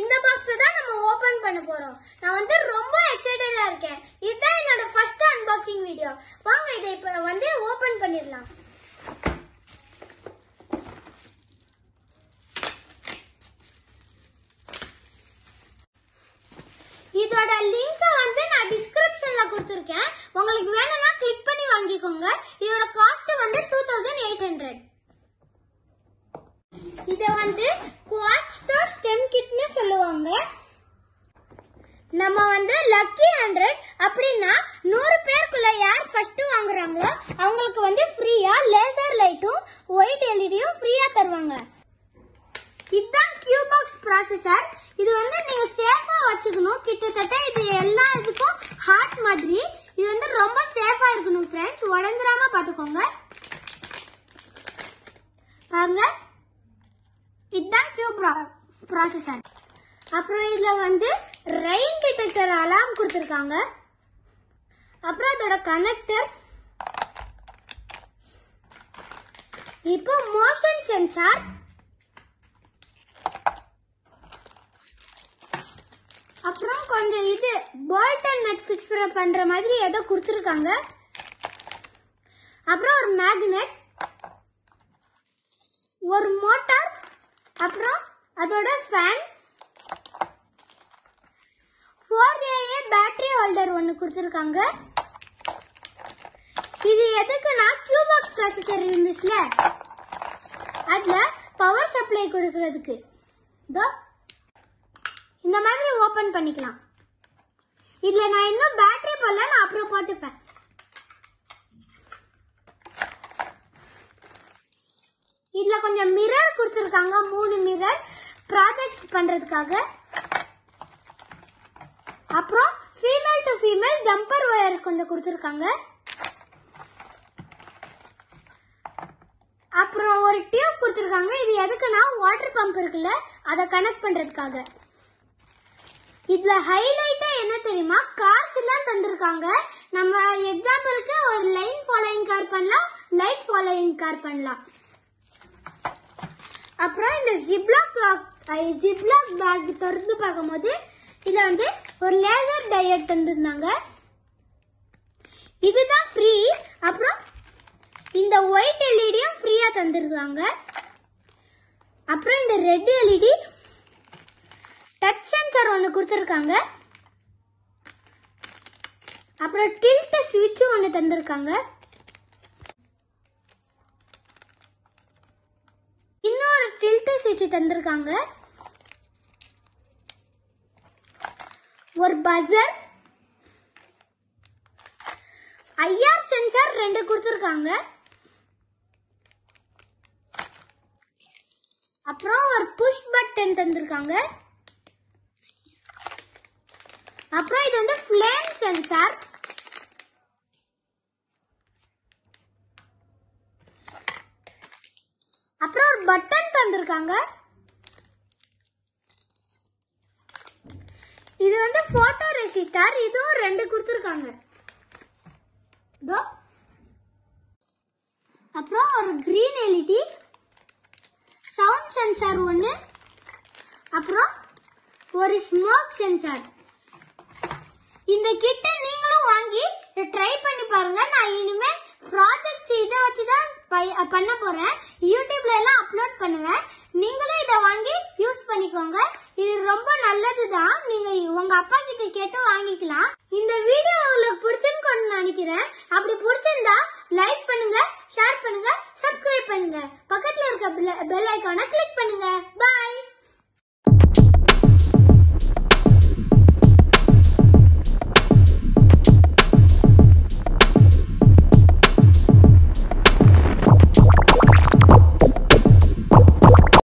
இந்த பாக்ஸ் தான் நம்ம ஓபன் பண்ண போறோம். நான் வந்து ரொம்ப எக்ஸைட்டடா இருக்கேன். இதுதான் என்னோட ஃபர்ஸ்ட் அன்பாக்சிங் வீடியோ. வாங்க இதை இப்ப வந்து ஓபன் பண்ணிடலாம். இதோட லிங்க் வந்து நான் டிஸ்கிரிப்ஷன்ல கொடுத்திருக்கேன். உங்களுக்கு வேணும்னா கிளிக் பண்ணி வாங்கிக்கோங்க. இதோட காஸ்ட் வந்து 2800. இத வந்து QUADSTORE STEM கிட்னு சொல்லுவாங்க. நம்ம வந்து லக்கி 100 அப்படின்னா 100 பேருக்குள்ள யார் ஃபர்ஸ்ட் வாங்குறாங்களோ அவங்களுக்கு வந்து ஃப்ரீயா லேசர் லைட்டும் ஒயிட் எல்இடியும் ஃப்ரீயா தருவாங்க. இதுதான் QBox ப்ராசஸர். இது வந்து நீங்க சேஃபா வச்சுக்கணும். கிட்டத்தட்ட இது எல்லா இதுக்கும் ஹார்ட் மாதிரி. இது வந்து ரொம்ப சேஃபா இருக்கணும் ஃப்ரெண்ட்ஸ். உடைந்துராம பாத்துக்கோங்க. பாருங்க, இதுதான் ப்ராசஸர். அப்புறம் இதுல வந்து ரெயின் டிடெக்டர் அலார்ம் கொடுத்திருக்காங்க. அப்புறம் அதோட கனெக்டர், இப்போ மோஷன் சென்சார், அப்புறம் கொஞ்சம் இது போல்ட் அண்ட் நட் ஃபிக்ஸ் பண்ற மாதிரி ஏதோ கொடுத்திருக்காங்க. அப்புறம் ஒரு மேக்னெட், ஒரு மோட்டார், அப்புறம் அதோட ஃபேன், 4AA பேட்டரி ஹோல்டர் ஒன்னு கொடுத்திருக்காங்க. இது எதுக்குன்னா QBox ப்ராசஸர் இருந்துச்சுல அதுல பவர் சப்ளை கொடுக்கிறதுக்கு. இந்த மாதிரி ஓபன் பண்ணிக்கலாம். இதுல நான் இன்னும் பேட்டரி போடல, நான் அப்புறம் போட்டுப்பேன். இதுல கொஞ்சம் மிரர் கொடுத்திருக்காங்க, 3 மிரர் ப்ராஜெக்ட் பண்றதுக்காக. அப்புறம் female to female jumper wire கொஞ்சம் கொடுத்திருக்காங்க. அப்புறம் ஒரு டியூப் கொடுத்திருக்காங்க. இது எதுக்குன்னா வாட்டர் பம்ப் இருக்குல்ல அதை கனெக்ட் பண்றதுக்காக. இதுல ஹைலைட்டா என்ன தெரியுமா, கார்ஸ் எல்லாம் தந்திருக்காங்க. நம்ம எக்ஸாம்பிளுக்கு ஒரு லைன் ஃபாலோயிங் கார் பண்ணலாம், லைட் ஃபாலோயிங் கார் பண்ணலாம். அப்புறம் இந்த ஜிப்லாக் பேக் திறந்து பார்க்கும்போது இதுல வந்து ஒரு லேசர் டயோட் தந்திருந்தாங்க. இதுதான் ஃப்ரீ. அப்புறம் இந்த ஒயிட் எல்இடியும் ஃப்ரீயா தந்திருக்காங்க. அப்புறம் இந்த ரெட் எல்இடி, டச் சென்சார் ஒன்னு கொடுத்திருக்காங்க. அப்புறம் டில்ட் ஸ்விட்ச் ஒன்னு தந்திருக்காங்க. இன்னொரு டில்ட் ஸ்விட்ச் தந்திருக்காங்க. ஒரு பஜர், ஐஆர் சென்சார் 2 கொடுத்திருக்காங்க. அப்புறம் ஒரு புஷ் பட்டன் தந்திருக்காங்க. அப்புறம் இது வந்து ஃப்ளேம் சென்சார். அப்புறம் ஒரு பட்டன் தந்திருக்காங்க. இது வந்து போட்டோ ரெசிஸ்டர், இதுவும் 2 கொடுத்திருக்காங்க. அப்புறம் ஒரு கிரீன் எல்இடி, சவுண்ட் சென்சார் ஒன்னு, அப்புறம் ஒரு ஸ்மோக் சென்சார். இந்த கிட்ட நீங்களும் வாங்கி ட்ரை பண்ணி பாருங்க. நான் இனிமே ப்ராஜெக்ட் இதை வச்சுதான் பண்ண போறேன். யூடியூப்ல எல்லாம் அப்லோட் பண்ணுவேன். நீங்களும் இதை வாங்கி யூஸ் பண்ணிக்கோங்க. இது ரொம்ப நல்லதுதான். நீங்க உங்க அப்பா கிட்ட கேட்டு வாங்கிக்கலாம். இந்த வீடியோ உங்களுக்கு பிடிச்சிருக்கும்னு நினைக்கிறேன். அப்படி பிடிச்சிருந்தா லைக் பண்ணுங்க, ஷேர் பண்ணுங்க, சப்ஸ்கிரைப் பண்ணுங்க. பக்கத்துல இருக்க பெல் ஐகானை கிளிக் பண்ணுங்க. பாய்.